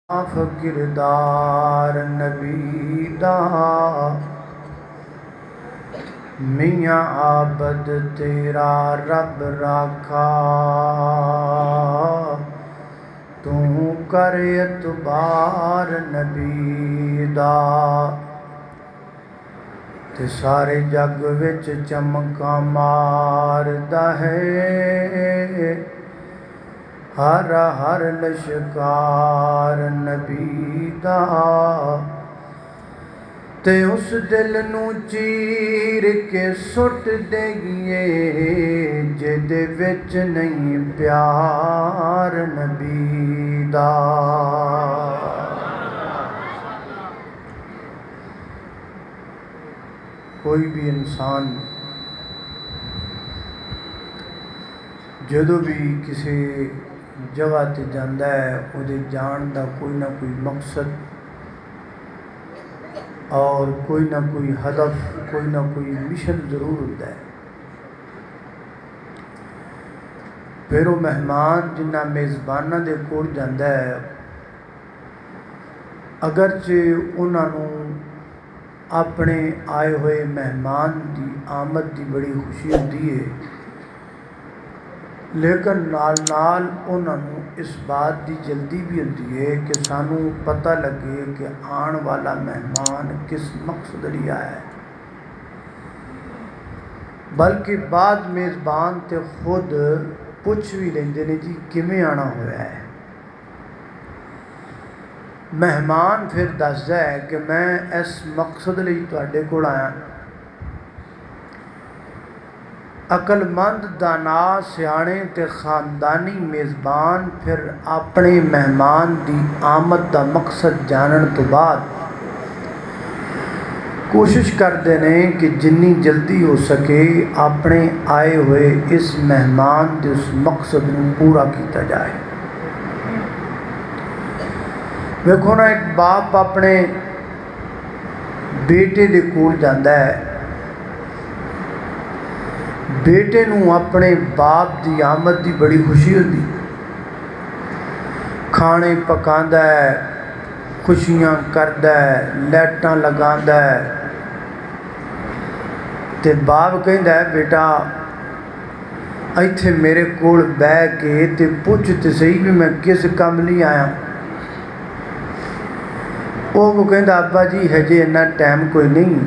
کردار نبی دا میاں عابد تیرا رب راکھا، تو کر اعتبار نبی دا تے سارے جگ وچ چمکاں ماردا ہے، ہر ہر لشکار نبی دا تے اس دل نو چیر کے سٹ دئیے جدے وچ نہیں پیار نبی دا۔ کوئی بھی انسان جدو بھی کسی جگہ تے جاندا ہے او دے جان دا کوئی نہ کوئی مقصد اور کوئی نہ کوئی ہدف، کوئی نہ کوئی مشن ضرور ہوتا ہے۔ پھر وہ مہمان جنہ میزباناں دے کول جاندا ہے، اگرچہ انہاں نوں اپنے آئے ہوئے مہمان دی آمد دی بڑی خوشی ہوتی ہے، لیکن نال نال انہاں نوں اس بات دی جلدی بھی ہوتی ہے کہ سانوں پتہ لگے کہ آن والا مہمان کس مقصد لئی آیا ہے۔ بلکہ بعد میزبان تے خود پوچھ بھی لیندے نے جی کیویں آنا ہویا ہے۔ مہمان پھر دسدا ہے کہ میں اس مقصد لئی تواڈے کول آیا۔ عقل مند، دانا، سیانے تے خاندانی میزبان پھر اپنے مہمان دی آمد دا مقصد جانن تو بعد کوشش کردے نے کہ جنی جلدی ہو سکے اپنے آئے ہوئے اس مہمان دے اس مقصد نو پورا کیتا جائے۔ ویکھو نا، ایک باپ اپنے بیٹے دے کول جاندا ہے، بیٹے نوں اپنے باپ دی آمد دی بڑی خوشی ہوتی، کھانے پکاندا ہے، خوشیاں کردا ہے، لائٹاں لگاندا ہے، تے باپ کہندا ہے بیٹا ایتھے میرے کول بیٹھ کے تے پوچھ تے صحیح بھی میں کس کم لئی آیا۔ وہ کہندا ابا جی ہجے اتنا ٹائم کوئی نہیں،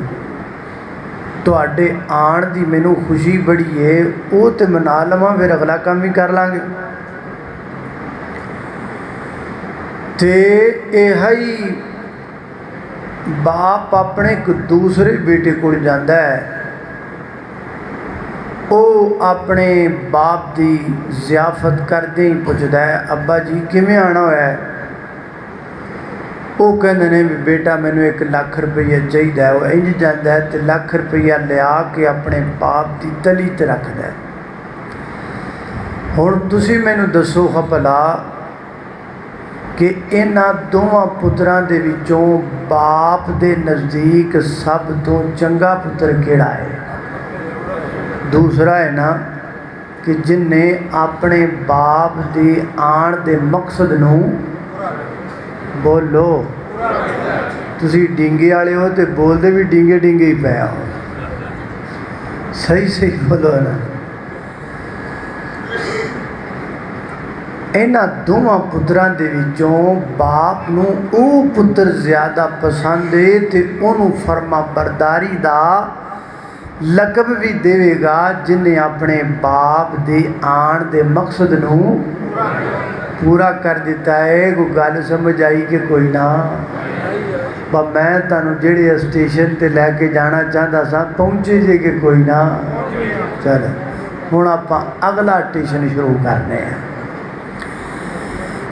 تواڈے آن دی مینوں خوشی بڑی ہے، وہ تے منا لواں پھر اگلا کام بھی کر لیں گے۔ تے ایہی باپ اپنے ایک دوسرے بیٹے کول جاندا ہے، او اپنے باپ دی ضیافت کردے ہی پوچھدا ہے ابا جی کیویں آنا ہویا ہے؟ وہ کہندے نے بھی بیٹا مینوں 1 لاکھ روپیہ چاہیدا ہے۔ وہ انج جاندا ہے تے لاکھ روپیہ لیا کے اپنے باپ دی تلی تے رکھدا ہے۔ ہن تسی مینوں دسو بھلا کہ انہاں دوواں پتراں دے وچوں باپ دے نزدیک سب تو چنگا پتر کیڑا ہے؟ دوسرا ہے نا کہ جن نے اپنے باپ دے آن دے مقصد نوں بولو، تسی ڈینگے والے ہو تے بول دے بھی ڈینگے ڈینگے ہی پیا ہو، صحیح بولو نا۔ انہاں دوواں پتراں دے وچوں باپ نوں او پتر زیادہ پسند ہے تے انہوں فرما برداری دا لقب بھی دے گا جن نے اپنے باپ دے آن دے مقصد نوں پورا کر دیتا ہے۔ کوئی گل سمجھ آئی کہ کوئی نہ؟ میں تانوں جڑے اسٹیشن تے لے کے جانا چاہتا سا پہنچے جے کہ کوئی نہ؟ چل ہن آپاں اگلا اسٹیشن شروع کرنے ہیں۔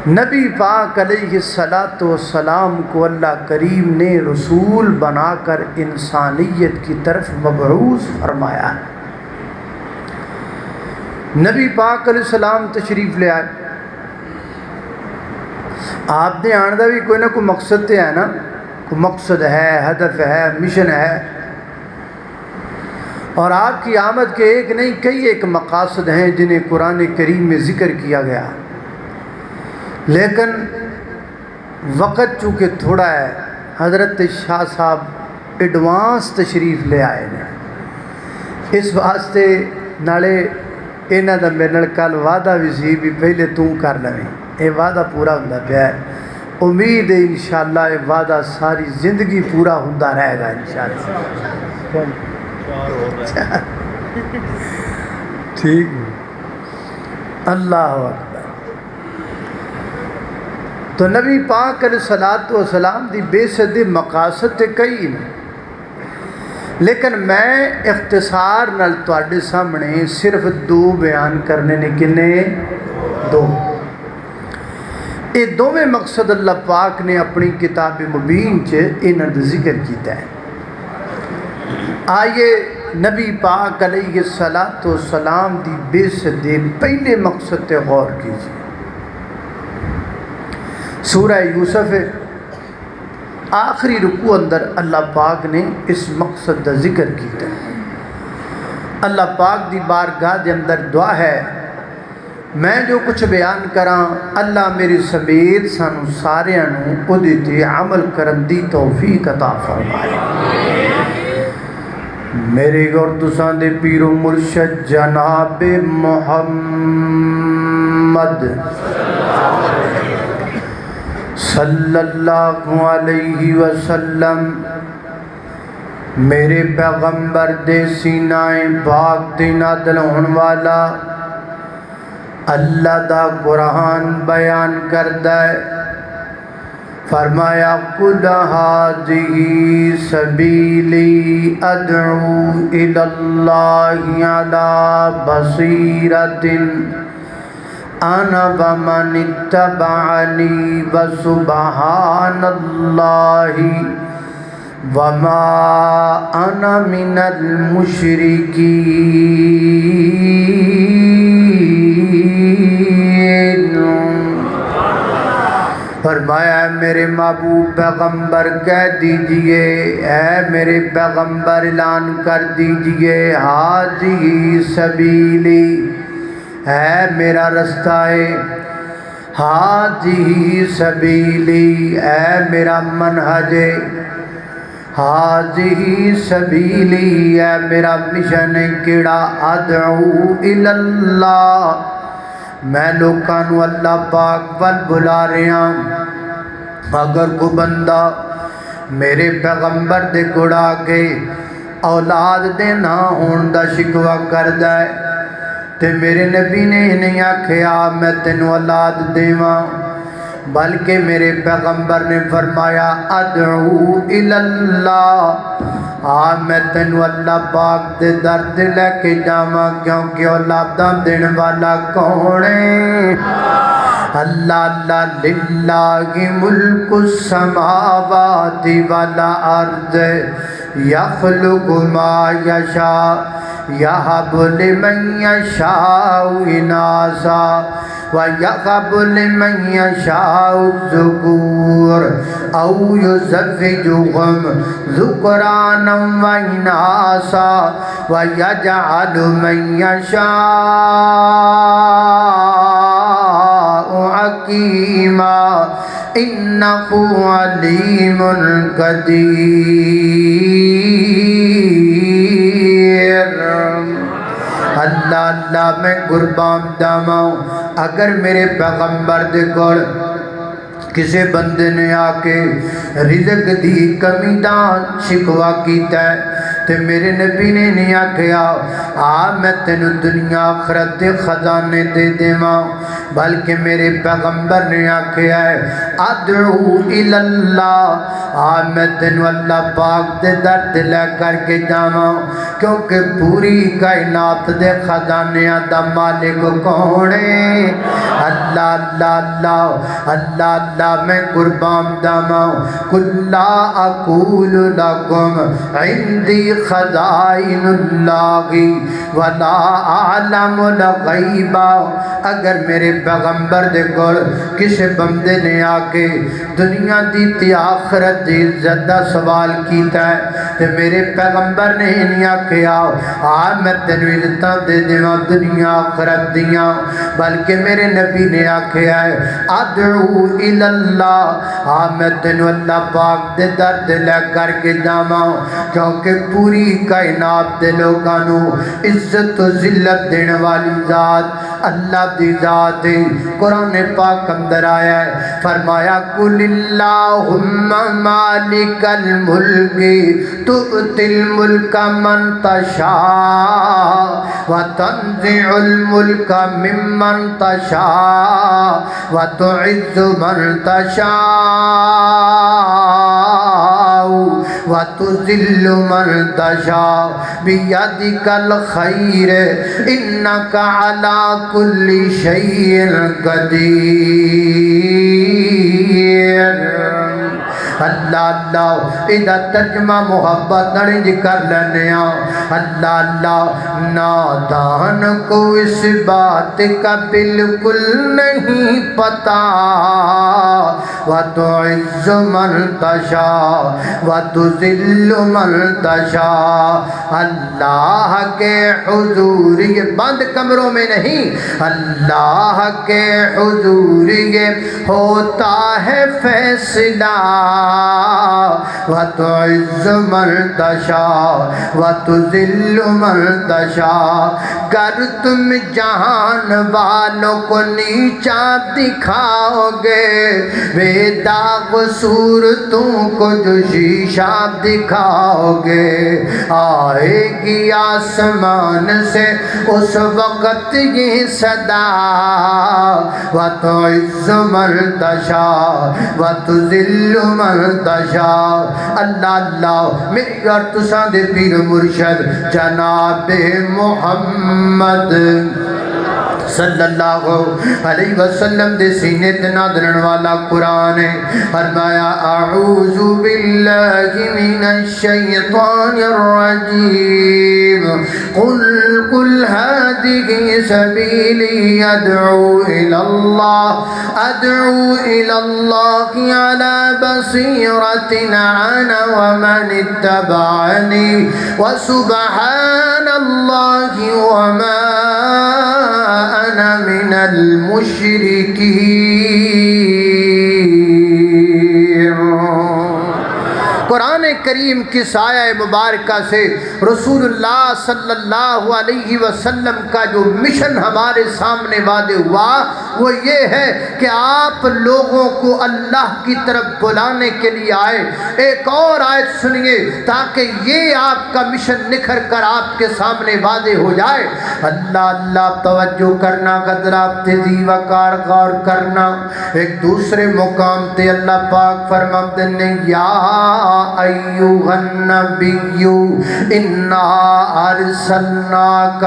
نبی پاک علیہ الصلاۃ والسلام کو اللہ کریم نے رسول بنا کر انسانیت کی طرف مبعوث فرمایا۔ نبی پاک علیہ السلام تشریف لے آئے، آپ دے آن دا بھی کوئی نہ کوئی مقصد تے ہے نا، کوئی مقصد ہے، ہدف ہے، مشن ہے، اور آپ کی آمد کے ایک نہیں کئی ایک مقاصد ہیں جنہیں قرآن کریم میں ذکر کیا گیا، لیکن وقت چونکہ تھوڑا ہے، حضرت شاہ صاحب ایڈوانس تشریف لے آئے نے، اس واسطے نالے انہاں دا میرے نال کل وعدہ بھی سی بھی پہلے تو کر لویں، یہ وعدہ پورا ہوندا پیا ہے۔ امید ہے انشاءاللہ یہ وعدہ ساری زندگی پورا ہوندا رہے گا انشاءاللہ۔ ٹھیک اللہ اکبر۔ تو نبی پاک علیہ الصلوۃ والسلام دی بے صدی مقاصد تے کئی نے، لیکن میں اختصار نال تواڈے سامنے صرف دو بیان کرنے نے، کنے دو۔ یہ دوویں مقصد اللہ پاک نے اپنی کتاب مبین چ انہاں دا ذکر کیتا ہے۔ آئیے نبی پاک علیہ الصلوۃ والسلام دی بعثت دے پہلے مقصد تے غور کیجیے۔ سورہ یوسف آخری رکوع اندر اللہ پاک نے اس مقصد دا ذکر کیتا ہے۔ اللہ پاک دی بارگاہ دے اندر دعا ہے، میں جو کچھ بیان کراں اللہ میرے سمیت سانو ساریاں نوں اودے تے عمل کرن دی توفیق عطا فرمائے۔ میرے اور تساں دے پیر و مرشد جناب محمد صلی اللہ علیہ وسلم، میرے پیغمبر دے سینہ پاک تے نازل ہون والا اللہ دا قرآن بیان کردہ ہے۔ فرمایا قُلْ هَٰذِهِ سَبِيلِي أَدْعُو إِلَى اللَّهِ عَلَىٰ بَصِيرَةٍ أَنَا وَمَنِ اتَّبَعَنِي وَسُبْحَانَ اللَّهِ وَمَا أَنَا مِنَ الْمُشْرِكِينَ۔ فرمایا اے میرے محبوب پیغمبر کہہ دیجئے، اے میرے پیغمبر اعلان کر دیجئے، ہاذِہِ سبیلی، اے میرا رستہ ہے، ہاذِہِ سبیلی، اے میرا منہج ہے، ہاذِہِ سبیلی، اے میرا مشن ہے کیڑا، ادعو الی اللہ، میں لوکاں نو اللہ پاک ول بلا رہا ہوں۔ اگر کو بندہ میرے پیغمبر دے گڑا کے اولاد دے نہ ہون دا شکوہ کردا ہے تے میرے نبی نے نہیں آکھیا میں تینوں اولاد دیواں، بلکہ میرے پیغمبر نے فرمایا ادعو الی اللہ، میں تینوں اللہ پاک دے درد لے کے جاواں، کیونکہ اولاداں دین والا کون ہے؟ اللہ اللہ للہ ملک السماوات والارض یخلق ما یشاء یہب لمن یشاء اناثا وَيَغَبُ لِمَنْ يَشَاءُ الذُّكُورَ أَوْ يُزَوِّجُهُمْ ذُكْرَانًا وَإِنَاثًا وَيَجْعَلُ مَنْ يَشَاءُ حَكِيمًا إِنَّهُ عَلِيمٌ قدیر۔ اللہ اللہ میں قربان جاواں، اگر میرے پیغمبر دے کول کسی بندے نے آ کے رزق دی کمی دا شکوا کیتا ہے تے میرے نبی نے نہیں آکھیا میں تینوں دنیا آخرت دے خزانے دے دیواں، بلکہ میرے پیغمبر نے آکھیا ہے ادعو الی اللہ، میں تینوں اللہ پاک دے درد لے کر کے جاواں، کیونکہ پوری کائنات دے خزانیاں دا مالک کون ہے؟ اللہ اللہ اللہ اللہ اللہ میں قربان جاواں، قل لا اقول لکم عندی خزائن اللہ ولا اعلم الغیب۔ اگر میرے پیغمبر دے کول کسے بندے نے آ کے دنیا دی تے آخرت دی عزت دا سوال کیتا ہے تے میرے پیغمبر نے نہیں آکھیا میں تینوں عزتاں دے دیواں دنیا آخرت دیاں، بلکہ میرے نبی نے آکھیا ہے ادعو الی اللہ، میں تینوں اللہ پاک دے در تے لے کر کے جاواں، کیونکہ پوری کائنات دے لوگاں نو عزت و ذلت دینے والی ذات اللہ دی ذات ہے۔ قرآن پاک اندر آیا ہے، فرمایا قل اللہم مالک الملک تؤتی الملک من تشاء وتنزع الملک ممن تشاء وتعز من تشاء وتذل من تشاء بیدک الخیر انک علی کل شیء قدیر۔ اللہ اللہ ادھا ترجمہ محبت نڑی کر لینے اللہ اللہ نادان کو اس بات کا بالکل نہیں پتا، وَتُعِزُّ مَن تَشَاءُ وَتُذِلُّ مَن تَشَاءُ۔ اللہ کے حضور یہ بند کمروں میں نہیں، اللہ کے حضور یہ ہوتا ہے فیصلہ، وَتُعِزُّ مَن تَشَاءُ وَتُذِلُّ مَن تَشَاءُ۔ گر تم جہان والوں کو نیچا دکھاؤ گے، بے داغ صورتوں کو جو شیشہ دکھاؤ گے، آئے گی آسمان سے اس وقت یہ صدا، وَتُعِزُّ مَن تَشَاءُ وَتُذِلُّ مَن تَشَاءُ۔ اللہ اللہ میری اور تساں دے پیر مرشد جناب محمد صلی اللہ علیہ وسلم دے سینے تے نادرن والا قرآن ہے۔ فرمایا اعوذ باللہ من الشیطان الرجیم قل هذه سبیلی ادعو الى اللہ على بصیرت انا ومن اتبعنی وسبحان اللہ وما أنا من المشركين۔ قرآن کریم کی سایہ مبارکہ سے رسول اللہ صلی اللہ علیہ وسلم کا جو مشن ہمارے سامنے واضح ہوا وہ یہ ہے کہ آپ لوگوں کو اللہ کی طرف بلانے کے لیے آئے۔ ایک اور آیت سنیے تاکہ یہ آپ کا مشن نکھر کر آپ کے سامنے واضح ہو جائے۔ اللہ اللہ توجہ کرنا، قدر آپ تیزی وقار غور کرنا۔ ایک دوسرے مقام تے اللہ پاک فرماتے ہیں یا ایوہ النبی انا ارسلناک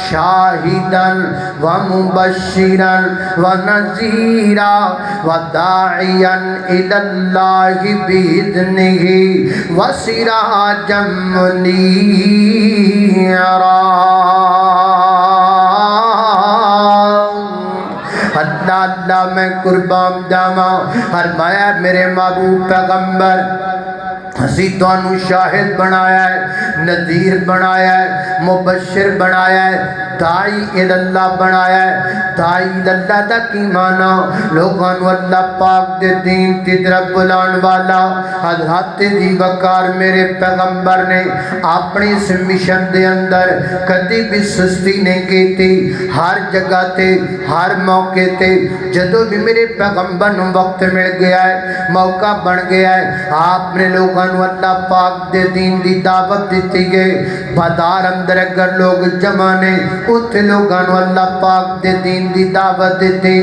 شاہدا ومبشرا ونذیرا وداعیا الی اللہ باذنہ وسراجا منیرا۔ اللہ اللہ میں قربان جاواں، فرمایا میرے محبوب پیغمبر اسی تانوں شاہد بنایا ہے، نذیر بنایا ہے، مبشر بنایا ہے، داعی اللہ بنایا ہے۔ داعی اللہ دا کی معنی لوگاں نو اللہ پاک دے دین کی طرف بلان والا۔ حضرت دی وقار میرے پیغمبر نے اپنی اس مشن دے اندر کدی بھی سستی نہیں کی تھی۔ ہر جگہ تے ہر موقع تے جدو بھی میرے پیغمبر نو وقت مل گیا ہے، موقع بن گیا ہے، آپ نے لوگاں نو اللہ پاک دے دین دی دعوت دیتی گئے۔ بازار اندر اگر لوگ جمع نے اتھے لوگاں نو اللہ پاک دے دین دی دعوت دیتی۔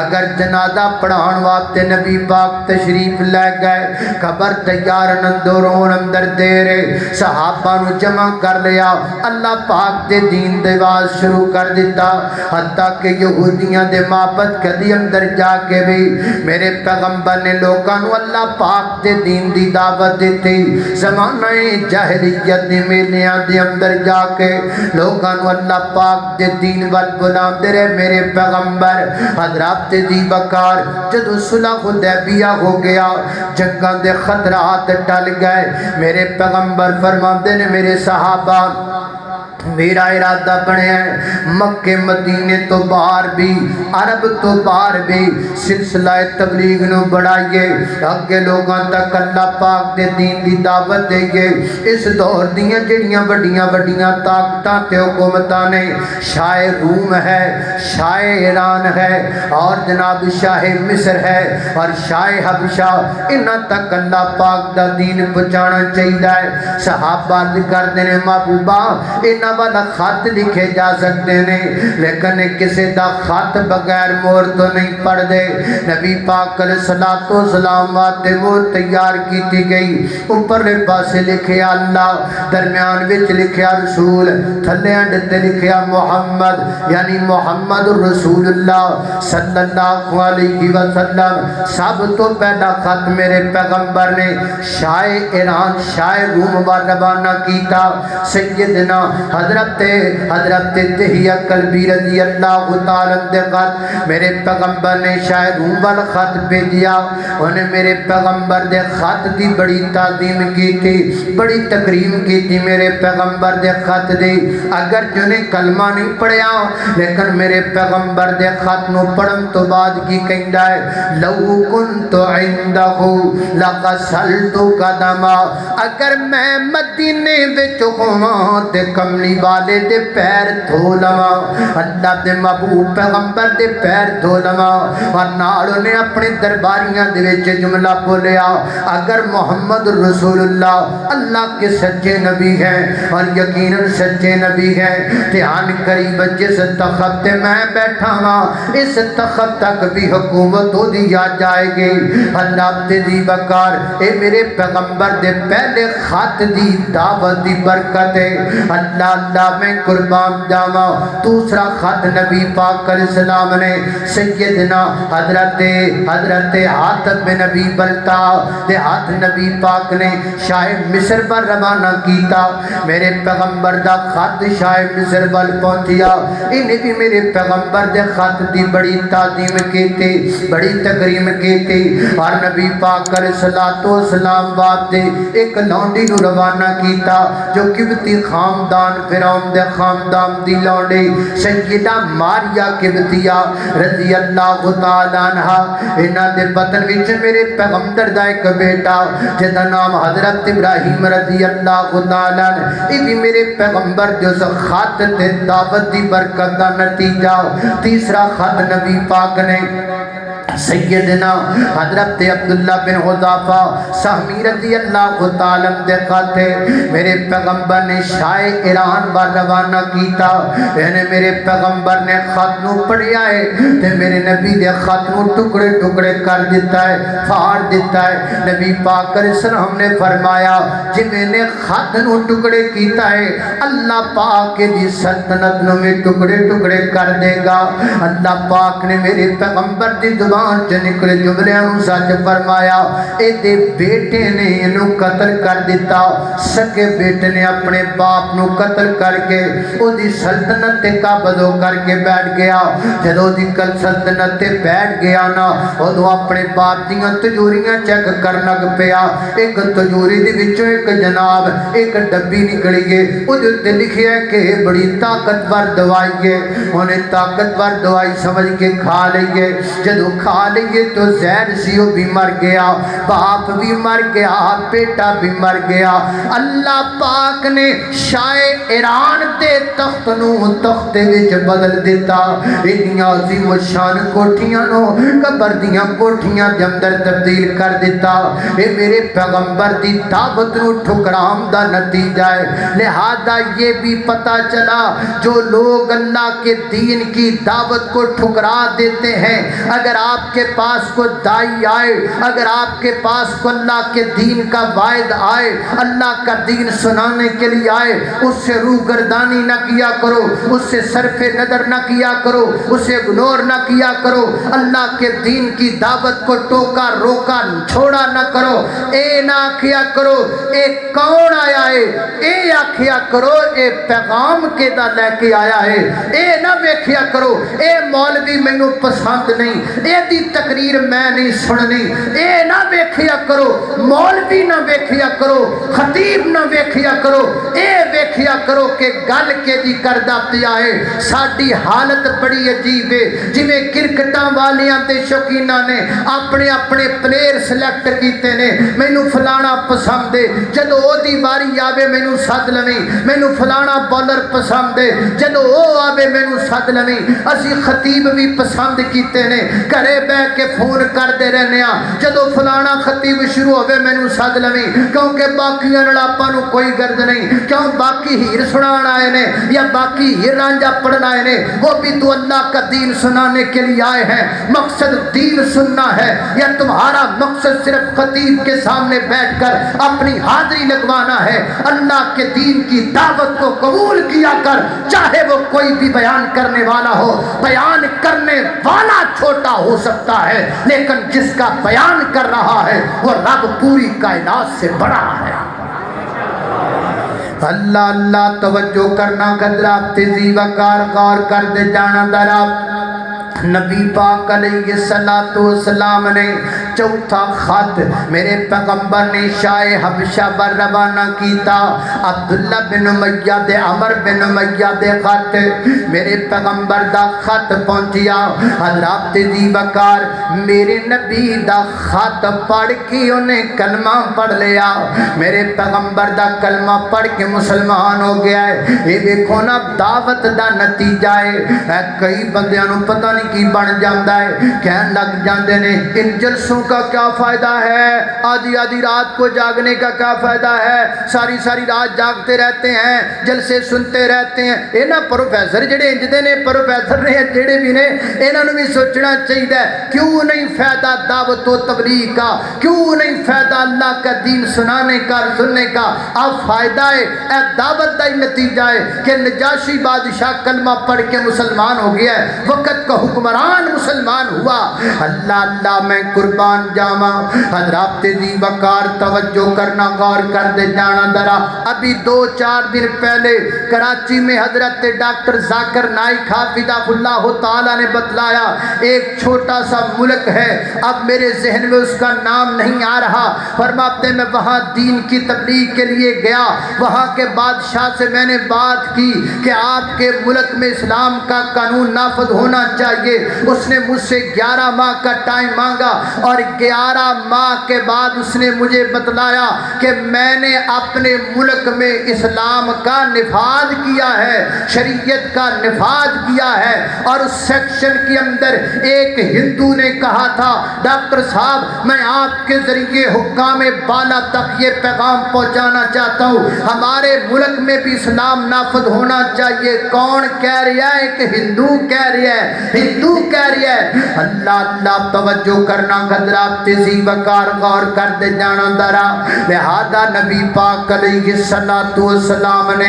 اگر جنازہ پڑھان واسطے نبی پاک تشریف لے گئے، قبر تیار اندرون اندر دے رہے، صحابہ نو جمع کر لیا، اللہ پاک دے دین دے واز شروع کر دیتا۔ حتیٰ کہ یہودیاں دے معبد کدی اندر جا کے بھی میرے پیغمبر نے لوگاں نو اللہ پاک دے دین دی دعوت دیتی۔ کیتی زمانہ جاہلیت دے میلیاں دے اندر جا کے لوگاں نو اللہ پاک دے دین ول بلاندے رہے میرے پیغمبر حضرات دی بکار جدو صلح حدیبیہ ہو گیا جنگاں دے خطرات ٹل گئے میرے پیغمبر فرماندے نے میرے صحابہ میرا ارادہ بنیا ہے مکہ مدینے تو باہر بھی عرب تو باہر بھی سلسلہ تبلیغ نو بڑھائیے اگے لوگاں تک اللہ پاک دے دین دی دعوت دئیے اس دور دیاں جڑیاں وڈیاں وڈیاں طاقتاں تے حکومتاں نے شاہ روم ہے شاہ ایران ہے اور جناب شاہ مصر ہے اور شاہ حبشہ انہاں تک اللہ پاک دا دین پہنچانا چاہیے صحابہ کردے نے محبوبہ انہاں والا خط لکھے جا سکتے ہیں لیکن کسی دا خط بغیر مور تو نہیں پڑھ دے نبی پاک علیہ الصلوۃ والسلام واسطے مور تیار کیتی گئی اوپر لے پاسے لکھیا اللہ درمیان وچ لکھیا رسول تھلے انڈ تے لکھیا محمد یعنی محمد رسول اللہ صلی اللہ علیہ وسلم سب تو پہلا خط میرے پیغمبر نے شاہ ایران شاہ روم روانہ کیتا سیدنا حضرت دہیہ کلبی رضی اللہ تعالیٰ دے خط میرے پیغمبر نے شاید روم خط بھیجیا انہیں میرے پیغمبر دے خط دی بڑی تعظیم کی تھی بڑی تکریم کی تھی میرے پیغمبر دے خط دی اگر جنہیں کلمہ نہیں پڑھیا لیکن میرے پیغمبر دے خط نو پڑھن تو بعد کی کہندا ہے لو کنت عندہو لغسلت قدما اگر میں مدینے وچ ہوواں تے کملی والے دے پیر دھو لواں اللہ دے محبوب پیغمبر دے پیر دھو لواں اور نال نے اپنے درباریاں دے وچ جملہ بولیا اگر محمد رسول اللہ اللہ کے سچے نبی ہیں اور یقیناً سچے نبی ہیں دھیان قریب جس تخت تے میں بیٹھا ہاں اس تخت تک بھی حکومت ہو دیا جائے گی حضرات دی بکار اے میرے پیغمبر دے پہلے خط دی دعوت دی برکت ہے اللہ اللہ میں قربان جاواں دوسرا خط نبی پاک علیہ السلام نے سیدنا حضرت حاتب بن نبی بلتا دے ہاتھ نبی پاک نے شاہ مصر پر روانہ کیتا میرے پیغمبر دا خط شاہ مصر پر پہنچیا انہیں بھی میرے پیغمبر دے خط دی بڑی تعظیم کیتی بڑی تکریم کیتی اور نبی پاک علیہ السلام بعد دے ایک لونڈی نو روانہ کیتا جو قبطی خاندان فرعون دے خاندان دی لونڈی سیدہ ماریا قبطیہ رضی اللہ تعالیٰ عنہ انہاں دے بطن وچ میرے پیغمبر دا ایک بیٹا جدا نام حضرت ابراہیم رضی اللہ تعالیٰ عنہ یہ بھی میرے پیغمبر جو خط تے دعوت دی برکت دا نتیجہ تیسرا خط نبی پاک نے سیدنا حضرت عبداللہ بن حذافہ سہمی رضی اللہ تعالیٰ دے خط میرے پیغمبر نے شاہ ایران بار روانہ کیتا یعنی میرے پیغمبر نے خط نو پڑھیا ہے تے میرے نبی دے خط نو ٹکڑے ٹکڑے کر دیتا ہے پھاڑ دیتا ہے نبی پاک علیہ السلام نے فرمایا جی میں نے خط نو ٹکڑے کیتا ہے اللہ پاک دی سلطنت نو میں ٹکڑے ٹکڑے کر دے گا اللہ پاک نے میرے پیغمبر دی زبان جو نکلے جملے نو سچ فرمایا اے دے بیٹے نے انو قتل کر دیتا سکے بیٹے نے اپنے باپ نو قتل کر کے او دی سلطنت تے قابض ہو کر کے بیٹھ گیا جدو دی کل سلطنت تے بیٹھ گیا نا او دو اپنے باپ دیاں تجوریاں چیک کر لگ پیا ایک تجوری دی وچوں ایک جناب ایک ڈبی نکلی گئے او جو تے لکھیا ہے کہ بڑی طاقتور دوائی ہے انہیں طاقتور دوائی سمجھ کے کھا لئیے جدو کھا لئیے تو زہر سیو بھی مر گیا باپ بھی مر گیا بیٹا بھی مر گیا اللہ پاک نے شاہ ایران دے تخت نو تخت وچ بدل دیتا اتنی عظیم شان کوٹھیاں نو قبر دیاں کوٹھیاں دے اندر تبدیل کر دیتا اے میرے پیغمبر دی دعوت نو ٹھکرام دا نتیجہ ہے لہذا یہ بھی پتہ چلا جو لوگ اللہ کے دین کی دعوت کو ٹھکرا دیتے ہیں اگر آپ آپ کے پاس کوئی دائی آئے، اگر آپ کے پاس کو اللہ کے دین کا واعظ آئے، اللہ کا دین سنانے کے لیے آئے، اس سے روگردانی نہ کیا کرو، اس سے صرف نظر نہ کیا کرو، اسے اگنور نہ کیا کرو، اللہ کے دین کی دعوت کو ٹوکا روکا چھوڑا نہ کرو، اے نہ کیا کرو اے کون آیا ہے، اے آکھیا کرو اے پیغام کے دا لے کے آیا ہے، اے نہ ویکھیا کرو اے مولوی مینوں پسند نہیں، اے دی تقریر میں نہیں سننی، اے نہ ویکھیا کرو مولوی نہ ویکھیا کرو، خطیب نہ ویکھیا کرو، اے ویکھیا کرو کہ گل کے دی کردہ پیا ہے۔ ساڈی حالت بڑی عجیب ہے، جویں کرکٹاں والیاں تے شوقیناں نے اپنے اپنے پلیئر سلیکٹ کیتے نے، مینوں فلانا پسند ہے، جدو او دی واری آوے مینوں سد لویں، مینوں فلانا بالر پسند ہے، جدو او آوے مینوں سد لویں۔ اسی خطیب بھی پسند کیتے نے، گھرے بہ کے فون کردے رہنے ہاں، جدو فلانا خطیب شروع ہوئے مینوں سد لویں، کیونکہ باقیاں نال آپاں نوں کوئی گرد نہیں، کیوں باقی ہیر سنان آئے نے یا باقی ہیر رانجھا پڑھن آئے نے، وہ بھی تو اللہ کا دین سنانے کے لیے آئے ہیں۔ مقصد دین سننا ہے یا تمہارا مقصد صرف خطیب کے سامنے بیٹھ کر اپنی حاضری لگوانا ہے؟ اللہ کے دین کی دعوت کو قبول کیا کر، چاہے وہ کوئی بھی بیان کرنے والا ہو۔ بیان کرنے والا چھوٹا ہو سکتا ہے، لیکن جس کا بیان کر رہا ہے وہ رب پوری کائنات سے بڑا ہے۔ اللہ اللہ توجہ کرنا، قدرہ تیزی وقار غور کر دے جانا درہ۔ نبی پاک علیہ السلام نے چوتھا خط میرے پیغمبر نے شاہ حبشہ پر روانہ کیتا۔ عبداللہ بن امیہ دے عمر بن امیہ دے خط میرے پیغمبر دا خط پہنچیا۔ حضرات دی وقار میرے نبی دا خط پڑھ کے انہیں کلمہ پڑھ لیا، میرے پیغمبر دا کلمہ پڑھ کے مسلمان ہو گیا ہے۔ یہ دیکھو نا دعوت دا نتیجہ ہے۔ کئی بندیاں نوں پتہ نہیں کی بن جاندہ ہے، کہن لگ جاندے نے ان جلسوں کا کیا فائدہ ہے، آدھی آدھی رات کو جاگنے کا کیا فائدہ ہے، ساری ساری رات جاگتے رہتے ہیں، جلسے سنتے رہتے ہیں۔ اے نا پروفیسر جڑے انجدے نے، پروفیسر نے جڑے بھی نے، انہوں نے بھی سوچنا چاہیے کیوں نہیں فائدہ دعوت و تبلیغ کا، کیوں نہیں فائدہ اللہ کا دین سنانے کا سننے کا۔ اب فائدہ ہے، اے دعوت دا نتیجہ ہے کہ نجاشی بادشاہ کلمہ پڑھ کے مسلمان ہو گیا ہے، وقت کا حکمران مسلمان ہوا۔ اللہ اللہ میں قربان جاواں۔ حضرات دی وقار توجہ کرنا، غور کر دے جانا درا۔ ابھی 2-4 دن پہلے کراچی میں حضرت ڈاکٹر ذاکر نائک حافظہ اللہ تعالیٰ نے بتلایا ایک چھوٹا سا ملک ہے، اب میرے ذہن میں اس کا نام نہیں آ رہا، فرماتے میں وہاں دین کی تبلیغ کے لیے گیا، وہاں کے بادشاہ سے میں نے بات کی کہ آپ کے ملک میں اسلام کا قانون نافذ ہونا چاہیے۔ اس نے مجھ سے 11 ماہ کا ٹائم مانگا اور 11 ماہ کے بعد اس نے مجھے بتلایا کہ میں نے اپنے ملک میں اسلام کا نفاذ کیا ہے، شریعت کا نفاذ کیا ہے۔ اور اس سیکشن کے اندر ایک ہندو نے کہا تھا ڈاکٹر صاحب میں آپ کے ذریعے حکام بالا تک یہ پیغام پہنچانا چاہتا ہوں، ہمارے ملک میں بھی اسلام نافذ ہونا چاہیے۔ کون کہہ رہا ہے؟ کہ ہندو کہہ رہا ہے، ہندو کہہ رہا ہے۔ اللہ اللہ توجہ کرنا، حضرات تیزی وقار غور کر دے جانا درا۔ لہذا نبی پاک علیہ السلام نے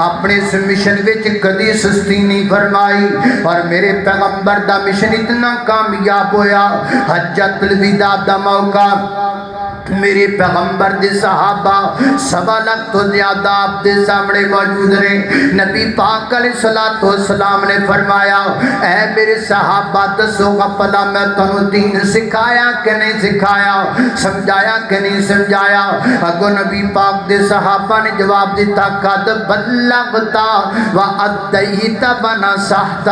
اپنے اس مشن وچ کدی سستی نہیں فرمائی، اور میرے پیغمبر دا مشن اتنا کامیاب ہویا، حجۃ الوداع دا موقع میرے پیغمبر دے صحابہ 1.25 لاکھ تو زیادہ آپ دے سامنے موجود رہے۔ نبی پاک علیہ السلام نے فرمایا اے میرے صحابہ دسو گا پلا میں تنوں دین سکھایا کہ نہیں سکھایا، سمجھایا کہ نہیں سمجھایا؟ اگو نبی پاک دے صحابہ نے جواب دیتا قد بلغتا وَأَدَّيْتَ وَنَصَحْتَ،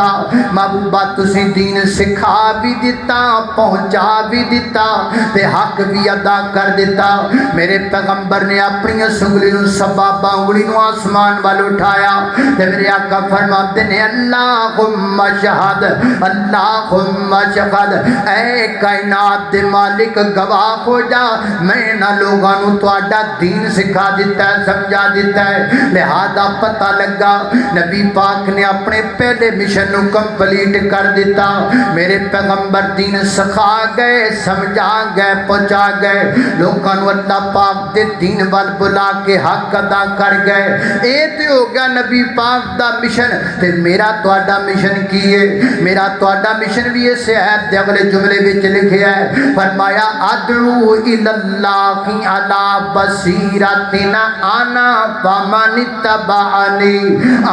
محبوبہ تسی دین سکھا بھی دیتا، پہنچا بھی دیتا، تے حق بھی ادا کر کر دیتا. میرے پیغمبر نے اپنی سنگلی نو سبابہ انگلی نو آسمان وال اٹھایا تے میرے آقا فرماتے نے اللہم شہد اللہم شہد اے کائنات دے مالک گواہ ہو جا میں نہ لوگاں نو تواڈا دین سکھا دیتا ہے سمجھا دیتا ہے. لہذا پتہ لگا نبی پاک نے اپنے پہلے مشن نو کمپلیٹ کر دیتا. میرے پیغمبر دین سکھا گئے سمجھا گئے پہنچا گئے لوگاں نو اللہ پاک دے دین وال بلا کے حق ادا کر گئے. اے تے ہو گیا نبی پاک دا مشن. تے میرا تواڈا مشن کی ہے؟ میرا تواڈا مشن بھی اس آیت دے اگلے جملے وچ لکھیا ہے فرمایا ادعو الی اللہ علی بصیرۃ انا ومن تبعنی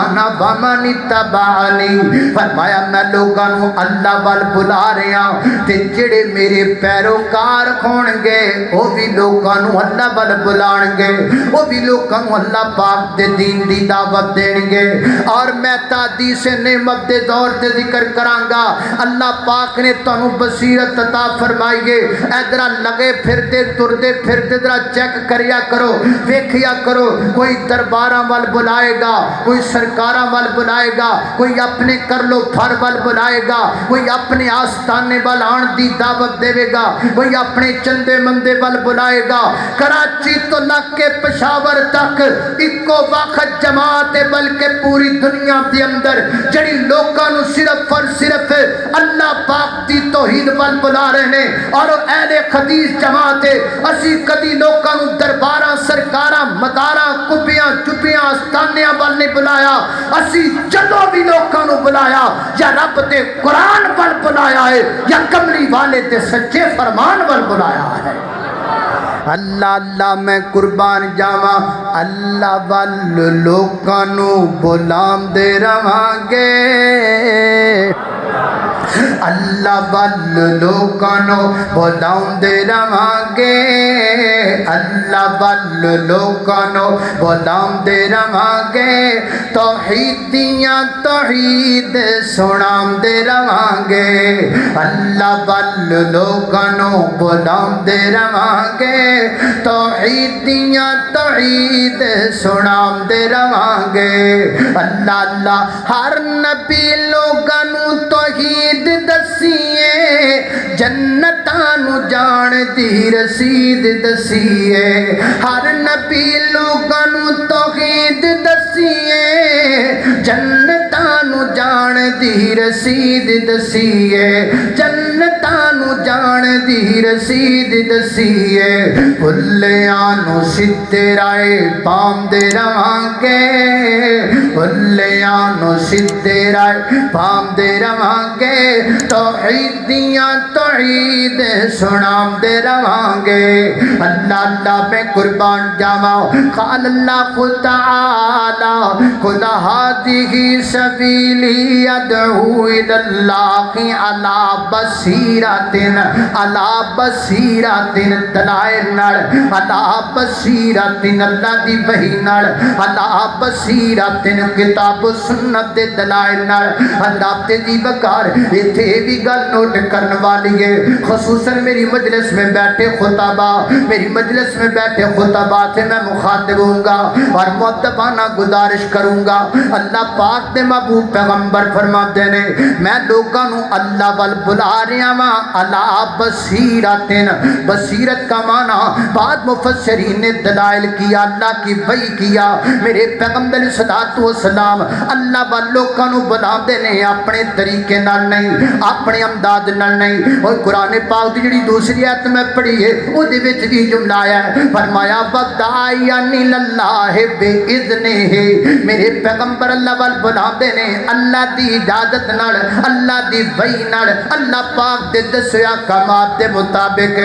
انا ومن تبعنی. فرمایا میں لوگاں نو اللہ وال بلا رہا تے جڑے میرے پیروکار ہون گے او بھی لوگاں نو اللہ وال بلان گے او بھی لوگاں نو اللہ پاک دے دین دی دعوت دین گے. اور میں حدیث نعمت دے دور تے ذکر کراں گا اللہ پاک نے تانوں بصیرت عطا فرمائی ہے. ادھر لگے پھردے تردے پھردے ذرا چیک کریا کرو ویکھیا کرو کوئی درباراں وال بلائے گا کوئی سرکاراں وال بلائے گا کوئی اپنے کر لو پھر وال بلائے گا کوئی اپنے آستانے وال آن دی دعوت دے گا کوئی اپنے چندے مندے وال بلائے گا. کراچی تو لگ کے پشاور تک اکو وقت جماعت بلکہ پوری دنیا دے اندر جڑی لوکاں نو صرف اور صرف اللہ پاک دی توحید وال بلا رہے ہیں اور اہل حدیث جماعت اسی کدی لوکاں نو درباراں سرکاراں مداراں کبیاں چپیاں آستانیاں وال نہیں بلایا. اسی جدوں بھی لوکاں نو بلایا یا رب دے قرآن وال بلایا ہے یا کملی والے تے سچے فرمان وال بلایا ہے. اللہ اللہ میں قربان جاواں اللہ وال لوکاں نو بلام دے رہاں گے اللہ وال لوکاں نو بلاؤں دے رہاں گے اللہ وال لوکاں نو بلاؤں دے رہاں گے توحیدیاں توحید سنام دے رہاں گے اللہ وال لوکاں نو بلاؤں دے رہاں گے توحیدیاں توحید سنام دے رہاں گے. اللہ اللہ ہر نبی لوگاں نو توحید دسیے جنتاں نو جان دی رسید دسیے ہر نبی لوگاں نو توحید دسیے جنتاں نو جان دی رسید دسیے جنتاں نو جان دی رسید دسیے بھلیاں نو سدھے رائے پام دے رہاں گے بھلیاں نو سدھے رائے پام دے رہاں گے توحیدیاں توحید سنام دے رہاں گے. اللہ اللہ میں قربان جاواں قال اللہ تعالی خدا ہذہ سبیلی ادعو الی اللہ علی بصیرۃ دلائل نال علی بصیرۃ اللہ دی وحی نال علی بصیرۃ کتاب و سنت دے دلائل نال. حضرات جی بکار ایتھے بھی گل نوٹ کرن والی ہے خصوصاً میری مجلس میں بیٹھے خطبہ میری مجلس میں بیٹھے خطبہ سے میں مخاطب ہوں گا اور مؤدبانہ گزارش کروں گا. اللہ پاک دے محبوب پیغمبر فرماتے ہیں میں لوگاں نو اللہ وال بلا رہا ہاں علی بصیرۃ. بصیرت کا معنی بعد مفسرین نے دلائل کیا اللہ کی وحی کیا. میرے پیغمبر علیہ الصلوۃ والسلام اللہ وال لوگاں نو بلا دے نے اپنے طریقے نال نہیں اپنے امداد نال نہیں. اور قرآن پاک دی جڑی دوسری آیت میں پڑھی ہے او دے وچ بھی جملہ آیا ہے فرمایا وداعیان اللہ باذنہ. میرے پیغمبر اللہ وال بلاندے نے اللہ دی اجازت نال اللہ دی وحی نال اللہ پاک دے دسیا احکامات دے مطابق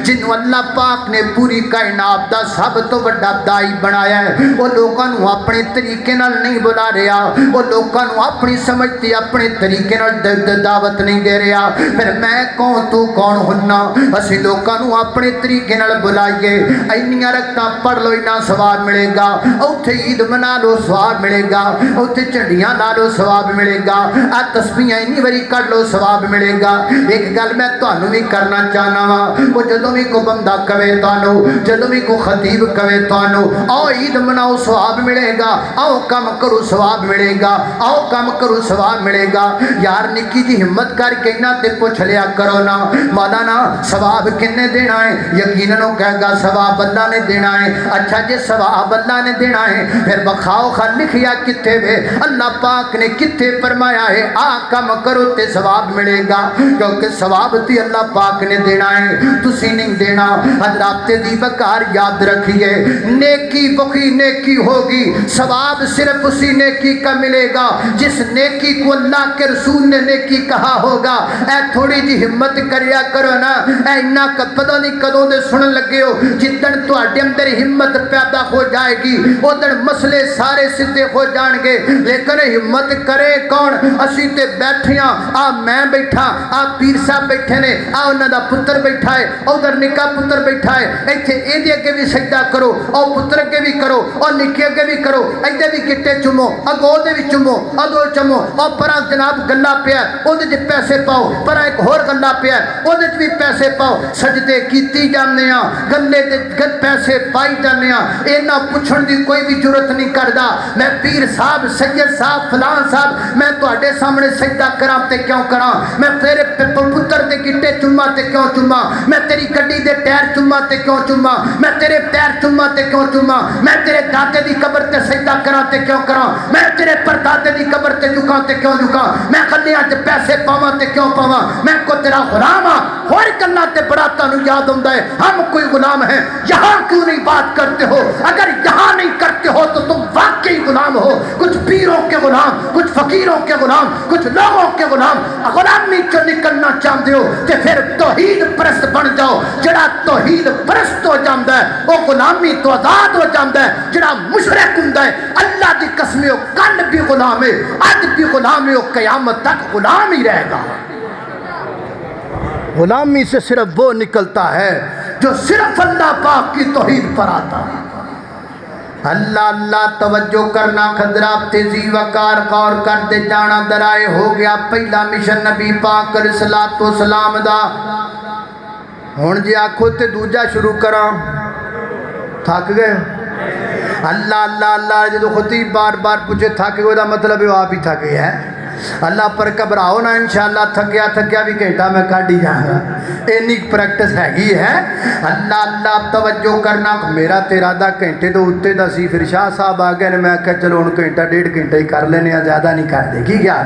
جنوں اللہ پاک نے پوری کائنات دا سب تو بڑا دائی بنایا ہے. وہ لوگاں نو اپنے طریقے نال نہیں بلا رہا وہ لوگاں نو اپنی سمجھتی اپنے طریقے نال دعوت نہیں دے رہا. پھر میں کون تو کون ہونا اسی لوگاں نو اپنے طریقے نال بلائیے. اینیاں رکھتا پڑھ لو اینا ثواب ملے گا اوتھے عید منا لو ثواب ملے گا اوتھے جھنڈیاں لا لو ثواب ملے گا آ تسبیحاں اینی واری کر لو ثواب ملے گا. ایک گل میں تانوں بھی کرنا چاہنا وا وہ جدوں بھی کوئی بندہ کہے تانوں جدوں بھی کوئی خطیب کہے تانوں آؤ عید مناؤ سواب ملے گا، آؤ کم کرو سواب ملے گا، آؤ کم کرو سواب ملے گا، یار نکی جی ہمت کر کے نہ تے پوچھ لیا کرو نا مولانا سواب کنے دینا ہے؟ یقیناً وہ کہے گا سواب اللہ نے دینا ہے۔ اچھا جی سواب اللہ نے دینا ہے پھر بخاؤ خان لکھیا کتے وے؟ اللہ پاک نے کتے فرمایا ہے آ کم کرو تے سواب ملے گا، کیونکہ سواب تی اللہ پاک نے دینا ہے، تسی نہیں دینا۔ حضرات دی بکار یاد رکھیے نیکی وہی نیکی ہوگی، سواب صرف اسی نیکی کا ملے گا جس نیکی کو اللہ کے رسول نے نیکی کہا ہوگا۔ اے تھوڑی جی ہمت کریا کرو نا، اے انہا پتہ نہیں کدوں دے سنن لگے ہو، جدن تو اڈے اندر ہمت پیدا ہو جائے گی ادھر مسئلے سارے سدھے ہو جان گے۔ لیکن ہمت کرے کون؟ اسی تے بیٹھیاں آ میں بیٹھا آ پیر صاحب بیٹھے نے آ انہاں دا پتر بیٹھا ہے ادھر نکا پتر بیٹھا ہے، ایتھے اے دے اگے بھی سجدہ کرو اور پتر اگے بھی کرو اور نکے اگے بھی کرو، ایدے بھی گٹے چمو اگو دے بھی چمو ادو چمو اور پرا جناب گلا پیا اودے وچ پیسے پاؤ، پرا ایک ہور گلا پیا اودے وچ بھی پیسے پاؤ، سجدے کیتی جاندے ہاں گلے تے گل پیسے پائی جاندے ہاں، اینا پوچھن دی کوئی بھی ضرورت نہیں کردا میں پیر صاحب سید صاحب فلان صاحب میں تواڈے سامنے سجدہ کراں تے کیوں کراں، میں تیرے پتر دے گٹے چوما تے کیوں چوما، میں تیری گڈی دے ٹائر چوما تے کیوں چوما، میں تیرے پیر چوما تے کیوں چوما، میں تیرے دادے دی قبر تے سجدہ کراں تے کیوں کراں، میں تیرے پردادے دی قبر تے جھکاں تے کیوں جھکاں، میں گلیاں تے پیسے پاواں تے کیوں پاواں، میں کو تیرا غلام ہاں۔ ہور گلاں تے بڑا تانوں یاد ہوندا ہے ہم کوئی غلام ہیں، یہاں کیوں نہیں بات کرتے ہو؟ اگر یہاں نہیں کرتے ہو تو تم واقعی غلام ہو، کچھ پیروں کے غلام، کچھ فقیروں کے غلام، کچھ لوگوں کے غلام۔ غلامی چوں نکلنا چاہتے ہو تے پھر توحید پرست بن جاؤ، جڑا توحید پرست ہو جاندا ہے وہ غلامی تو آزاد ہو جاندا ہے، جڑا مشرک ہوندا ہے اللہ دی قسم ہے کل بھی غلام ہے اج بھی غلام ہے، قیامت تک غلام ہی رہے گا۔ غلامی سے صرف وہ نکلتا ہے جو صرف اللہ پاک کی توحید پر آتا ہے۔ اللہ اللہ توجہ کرنا، خضرات تیزی وقار غور کر دے جانا درائے ہو گیا پہلا مشن نبی پاک علیہ الصلوۃ والسلام دا۔ ہن جی آکھو تے دوجا شروع کراں، تھک گئے؟ اللہ اللہ اللہ جدو خطیب بار بار پوچھے تھک گئے دا مطلب ہے وہ آپ ہی تھک گئے ہیں۔ اللہ پر گھبراؤ نا، انشاءاللہ تھکیا بھی گھنٹہ میں کاٹ ہی جاؤں گا، اینی پریکٹس ہے ہے۔ اللہ اللہ توجہ کرنا، میرا تیرا دا گھنٹے تو اتے دا سی، پھر شاہ صاحب آ گئے میں کہا چلو ان گھنٹہ ڈیڑھ گھنٹہ ہی کر لینے ہیں، زیادہ نہیں کر دے گی کیا۔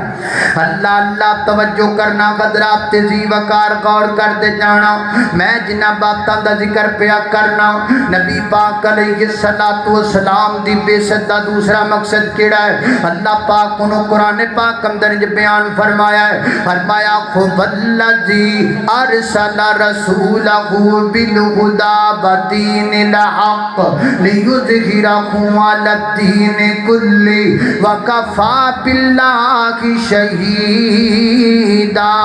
اللہ اللہ توجہ کرنا، قدرات تیزی وقار غور کر دے جانا، میں جنہ باتاں دا ذکر پیا کرنا۔ نبی پاک علیہ السلام دی بے ست دا دوسرا مقصد کیڑا ہے؟ اللہ پاک انہوں قرآن پاک اندر بیان فرمایا ہے، فرمایا خُوَ الَّذِي أَرْسَلَ رَسُولَهُ بِالْهُدَى وَدِينِ الْحَقِّ لِيُظْهِرَهُ عَلَى الدِّينِ كُلِّهِ وَكَفَى بِاللَّهِ شَهِيدًا۔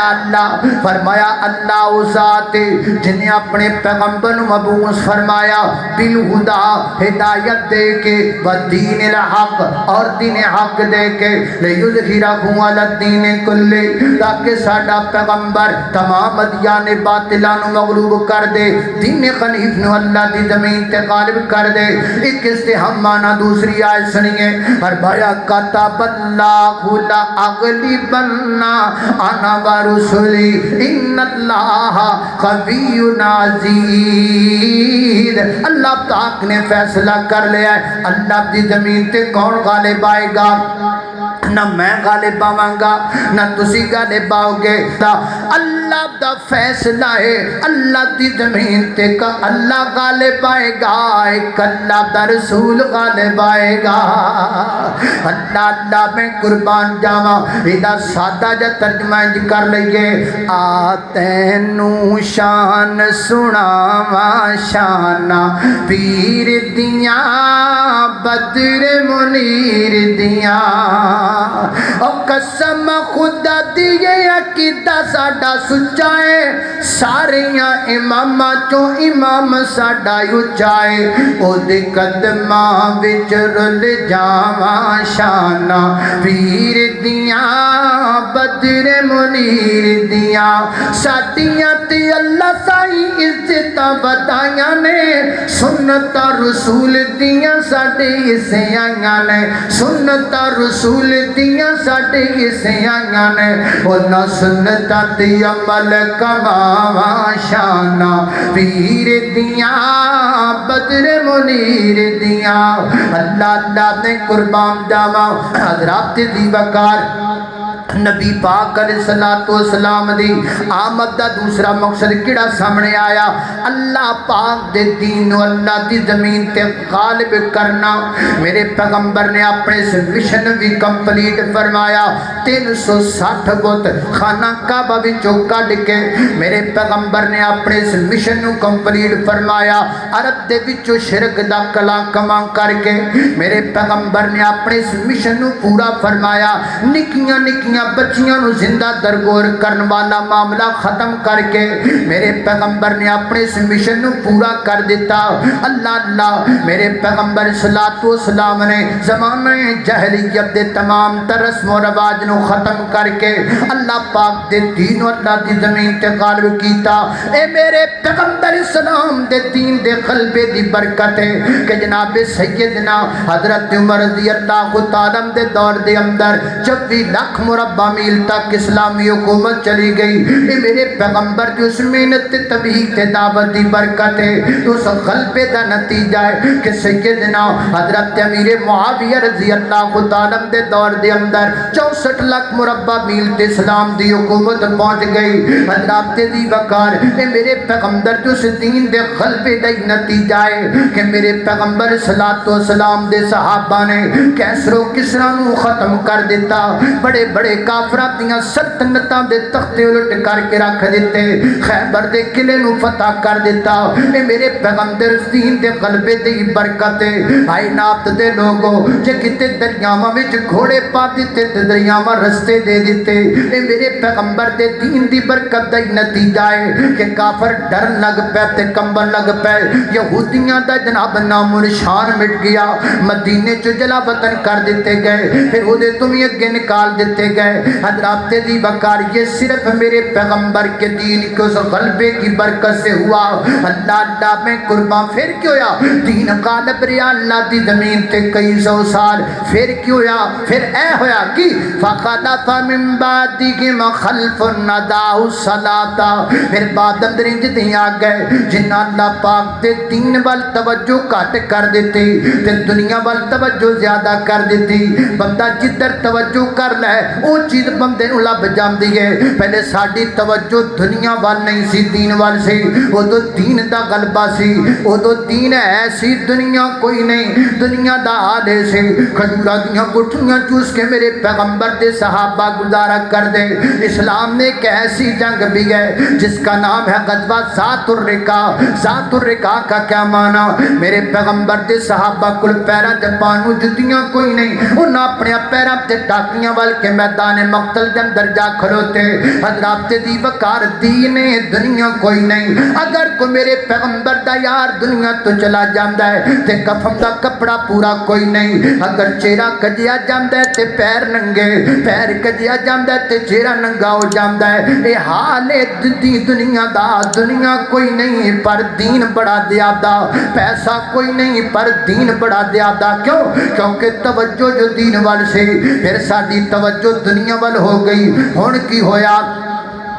اللہ فرمایا اللہ ذات جنہیں اپنے پیغمبر مبعوث فرمایا بالہدا ہدایت دے کے و دین الحق اور دین حق دے کے لیظہرہ علی الدین کلہ، تاکہ ساڈا پیغمبر تمام ادیان باطلاں نو مغلوب کر دے، دین حنیف نو اللہ دی زمین تے غالب کر دے۔ ایک استہام مانا دوسری آیت سنیے، فرمایا کتب اللہ لأغلبن انا ورسلی ان اللہ قوی عزیز۔ اللہ پاک نے فیصلہ کر لیا ہے اللہ دی زمین تے کون غالب آئے گا، نہ میں غالب آواں گا نہ تسی غالب آؤ گے، اللہ دا فیصلہ ہے اللہ دی زمین تے کا اللہ غالب آئے گا، ایک اللہ دا رسول غالب آئے گا۔ اللہ اللہ میں قربان جاواں، ایدہ سادہ جا ترجمہ کر لئیے، آتینو شان سناواں شانہ پیر دیاں بدر منیر دیاں، او قسم خدا دی عقیدہ ساڈا سچا ہے ساریاں اماماں چوں امام ساڈا اچا ہے او دے قدماں وچ رل جاواں شاناں پیر دیاں بدر منیر دیاں ساڈیاں تے اللہ سائی عزتاں ودائیاں نے سنت رسول دیاں ساڈے اسے آئیاں نے سنت رسول دیاں ساڈے اسے آئیاں نے انہاں سنتاں تے عمل کماواں شاناں پیر دیاں بدر منیر دیاں اللہ اللہ نے قربان جاواں حضرات دی وقار نبی پاک علیہ السلام دی آمد دا دوسرا مقصد کیڑا سامنے آیا اللہ پاک دے دین و اللہ دی زمین تے غالب کرنا میرے پیغمبر نے اپنے اس مشن بھی کمپلیٹ فرمایا 360 بت خانہ کعبہ وچوں کڈ کے میرے پیغمبر نے اپنے اس مشن نو کمپلیٹ فرمایا عرب دے وچوں شرک دا کلا کما کر کے میرے پیغمبر نے اپنے اس مشن نو پورا فرمایا نکیاں نکیاں بچیاں نو زندہ درگور کرن والا معاملہ ختم کر کے میرے پیغمبر نے اپنے اس مشن نو پورا کر دیتا اللہ اللہ میرے پیغمبر صلی اللہ علیہ وسلم نے زمانہ جہلیت دے تمام تر رسم و رواج نو ختم کر کے اللہ پاک دے دین و اللہ دی زمین تے غالب کیتا اے میرے پیغمبر اسلام دے دین دے قلبے دی برکت ہے کہ جناب سیدنا حضرت عمر رضی اللہ تعالیٰ دے دور دے اندر 24 لاکھ مربع میل تک اسلامی حکومت چلی گئی اے میرے پیغمبر دی اس محنت تبلیغ تے دعوت دی برکت ہے اس غلبے دا نتیجہ ہے کہ سیدنا حضرت امیر معاویہ رضی اللہ تعالیٰ دے دور دے اندر 64 لاکھ مربع میل تے اسلام دی حکومت پہنچ گئی حضرات دی وقار اے میرے پیغمبر دی اس دین دے غلبے دا نتیجہ ہے کہ میرے پیغمبر صلی اللہ علیہ وسلم دے صحابہ نے کیسر و کسرا نو ختم کر دیتا بڑے بڑے کافراں دیاں سلطنتاں دے تختے الٹ کر کے رکھ دیتے خیبر دے قلعے نو فتح کر دیتا اے میرے پیغمبر دین دے غلبے دی برکت ہے بھائی نات دے لوگوں جے کتے دریاواں وچ گھوڑے پا دیتے تے دریاواں رستے دے دیتے اے میرے پیغمبر دے دین دی برکت دا نتیجہ ہے کہ کافر ڈر لگ پے تے کمبن لگ پے یہودیاں دا جناب نام و نشان مٹ گیا مدینے چ جلا وطن کر دیتے گئے پھر وہ دے تم اگے نکال دیتے گئے حضرات دی وقار یہ صرف میرے پیغمبر کے دین کے اس غلبے کی برکت سے ہوا اللہ اللہ میں قربان پھر کیوں یا دین غالب ریا اللہ دی زمین تے کئی سو سال پھر کیوں یا پھر اے ہویا کی فَخَلَفَ مِن بَعْدِهِمْ خَلْفٌ أَضَاعُوا الصَّلَاةَ پھر بعد اندر انجدیں آ گئے جنہ اللہ پاک دے دین وال توجہ کٹ کر دیتی تے دنیا وال توجہ زیادہ کر دیتی بندہ جدر توجہ کر لے او چیز بندے نو لب جاندی ہے پہلے ساڈی توجہ دنیا وال نہیں سی دین وال سی وہ تو دین دا غلبہ سی وہ تو دین ایسی دنیا کوئی نہیں دنیا دا حال سی کھجورا دیاں گٹھیاں چوس کے میرے پیغمبر دے صحابہ گزارا کر دے اسلام نے ایک ایسی جنگ بھی ہے جس کا نام ہے غزوہ ذات الرقاع ذات الرقاع کا کیا معنی میرے پیغمبر دے صحابہ کل پیرا جپانو جتیاں کوئی نہیں انہاں اپنے پیرا تے ٹاکیاں وال کے میدان مقتل دے اندر جا کھلوتے حضرات دی وقار دین دنیا کوئی نہیں اگر کو میرے پیغمبر دا یار دنیا تو چلا جاندا ہے تے کفن دا کپڑا پورا کوئی نہیں اگر چہرہ کجیا جاندا ہے تے پیر ننگے پیر کجیا جاندا ہے تے چہرہ ننگا ہو جاندا ہے اے حال دی دنیا دا دنیا کوئی نہیں پر دین بڑا زیادہ پیسہ کوئی نہیں پر دین بڑا زیادہ کیوں کیونکہ توجہ جو دین وال سے پھر ساڈی توجہ دنیا وال ہو گئی ہن کی ہویا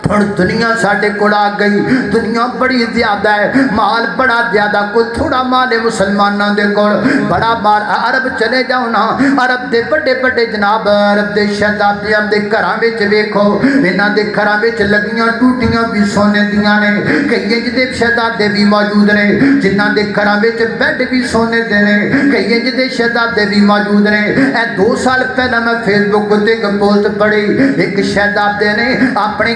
اور دنیا ساڑھے کو آ گئی دنیا بڑی زیادہ ہے مال بڑا زیادہ کوئی تھوڑا مال مسلمانوں دے کول بڑا مال عرب چلے جاؤ نا عرب دے بڑے بڑے جناب عرب دے شہزادیاں دے گھراں وچ ویکھو انہاں دے گھراں وچ لگیاں ٹوٹیاں بھی سونے دیاں نے کئی دے شہزادے بھی موجود نے جنہاں دے گھراں وچ بیڈ بھی سونے دے نے کئی دے شہزادے بھی موجود نے اے 2 سال پہلا میں فیس بک تے ایک پوسٹ پڑھی ایک شہزادے نے اپنے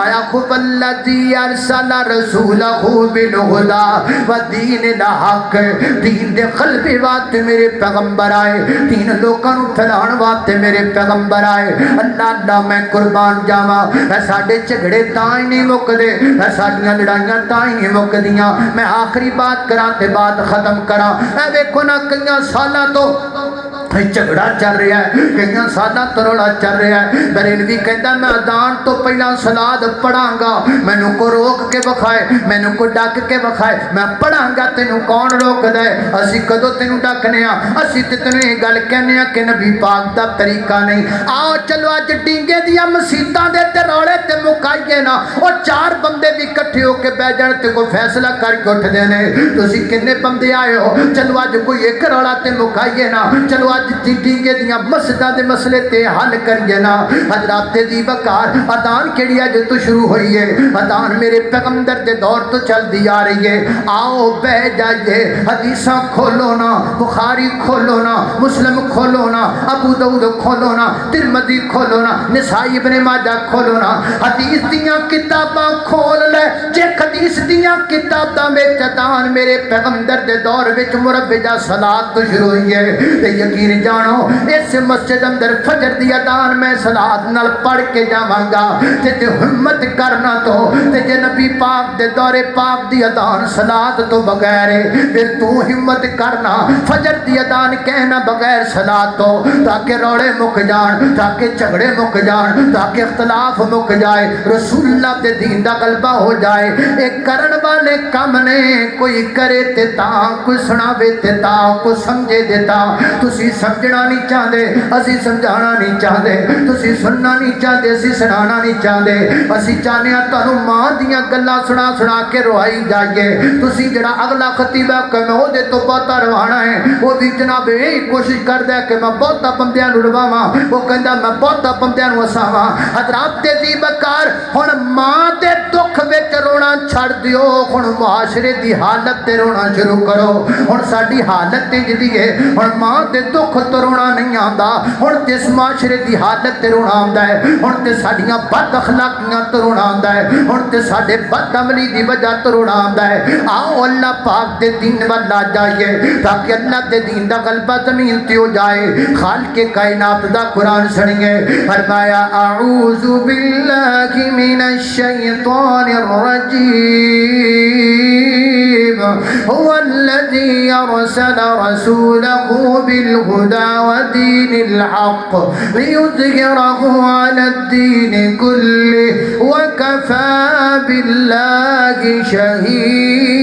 فرمایا خُوَ الَّذِي أَرْسَلَ رَسُولَهُ بِالْهُدَى وَدِينِ الْحَقِّ دین دے قلبی واسطے میرے پیغمبر آئے، دین لوکاں نوں پھیلاؤਣ واسطے میرے پیغمبر آئے۔ اللہ میں قربان جاواں، ساڈے جھگڑے تاں ہی نہیں مکدے، ساڈیاں لڑائیاں تاں ہی نہیں مکدیاں۔ میں آخری بات کراں تے بات ختم کراں۔ اے ویکھو نا کئیاں سالاں تو جھگڑا چل رہا ہے، کئیاں سالاں تو رولا چل رہا ہے۔ بریلوی کہندا میں اذان تو پہلا صلات پڑھاں گا، مینوں کو روک کے بکھائے، مینوں کو ڈک کے بکھائے، میں پڑھاں گا، تینوں کون روک دے؟ اسی کدوں تینوں ڈکنے ہاں؟ اسی تے تینوں یہ گل کہنے ہاں کہ نبی پاک دا طریقہ نہیں۔ آؤ چلو اج ڈینگے دیاں مسیتاں دے تے روڑے تے مکائیے نا، اور چار بندے بھی کٹھے ہو کے بیٹھ جان تے کوئی فیصلہ کر کے اٹھ دے نے۔ تسی کنے بندے آئے ہو؟ چلو اج کوئی ایک روڑا تے مکائیے نا، چلو اج ڈینگے دیاں مسجداں دے مسئلے تے حل کریے نا۔ حضرات دی بکار اذان کیڑی اج تو شروع ہوئی ہے؟ اذان میرے پیغمبر دے دور تو چل دی آ رہی ہے۔ آؤ بیٹھ جائیے، حدیثاں کھولو نا، بخاری کھولو نا، مسلم کھولو نا، ابو داؤد کھولو نا، ترمذی کھولو نا، نسائی ابن ماجہ کھولو نا، حدیث دیاں کتاباں کھول لے۔ جے حدیث دیاں کتاباں وچ اذان میرے پیغمبر دے دور وچ مربجہ صلات تو شروع ہوئی ہے، تے یقین جانو اس مسجد اندر فجر دی اذان میں صلات نال پڑھ کے جاواں گا، تے ہمت کرنا تو تے جے نبی پاک دے دور پاک دی اذان صلات تو بغیر پھر تو ہمت کرنا فجر دی اذان کہنا بغیر صلات تو، تاکہ روڑے مک جان، تاکہ جھگڑے مک جان، تاکہ اختلاف مک جائے، رسول اللہ دے دین دا غلبہ ہو جائے۔ ایک کرن والے کم نے کوئی کرے تے تاں، کوئی سناوے تے تاں، کوئی سمجھے دے تاں۔ تسی سمجھنا نہیں چاہدے، اسی سمجھانا نہیں چاہدے، تسی سننا نہیں چاہدے، اسی سنانا نہیں چاہدے۔ اسی چاہنے ہاں تانوں ماں دیاں گلاں سنا سنا کے روائی جائیے۔ تسی جڑا اگلا خطیب ہے کہ میں وہ دے تو بہتا روانا ہے، وہ بھی جناب یہی کوشش کر دے کہ میں بہتا بندیاں نوں رواواں، وہ کہندا میں بہتا بندیاں نوں ہساواں۔ حضرات دی بکار ہن ماں دے دکھ وچ رونا چھڑ دیو، ہن معاشرے دی حالت تے رونا شروع کرو۔ ہن ساڈی حالت تے جدی ہے، ہن ماں دے دکھ تو رونا نہیں آندا، ہن تے اس معاشرے دی حالت تے رونا آندا ہے، ہن تے ساڈیاں بد اخلاقیاں تو رونا آندا ہے، ہن تے ساڈے بد عملی دی وجہ تو رونا آندا ہے۔ آؤ اللہ پاک دے دین والا جائیے، تاکہ اللہ دے دین دا غلبہ زمین تے ہو جائے۔ خالق کائنات دا قرآن سنیے، فرمایا اعوذ باللہ من الشیطان الرجیم، هو الذی ارسل رسولہ بالہدى ودین الحق لیظہرہ علی الدین کلہ وکفى باللہ شہید۔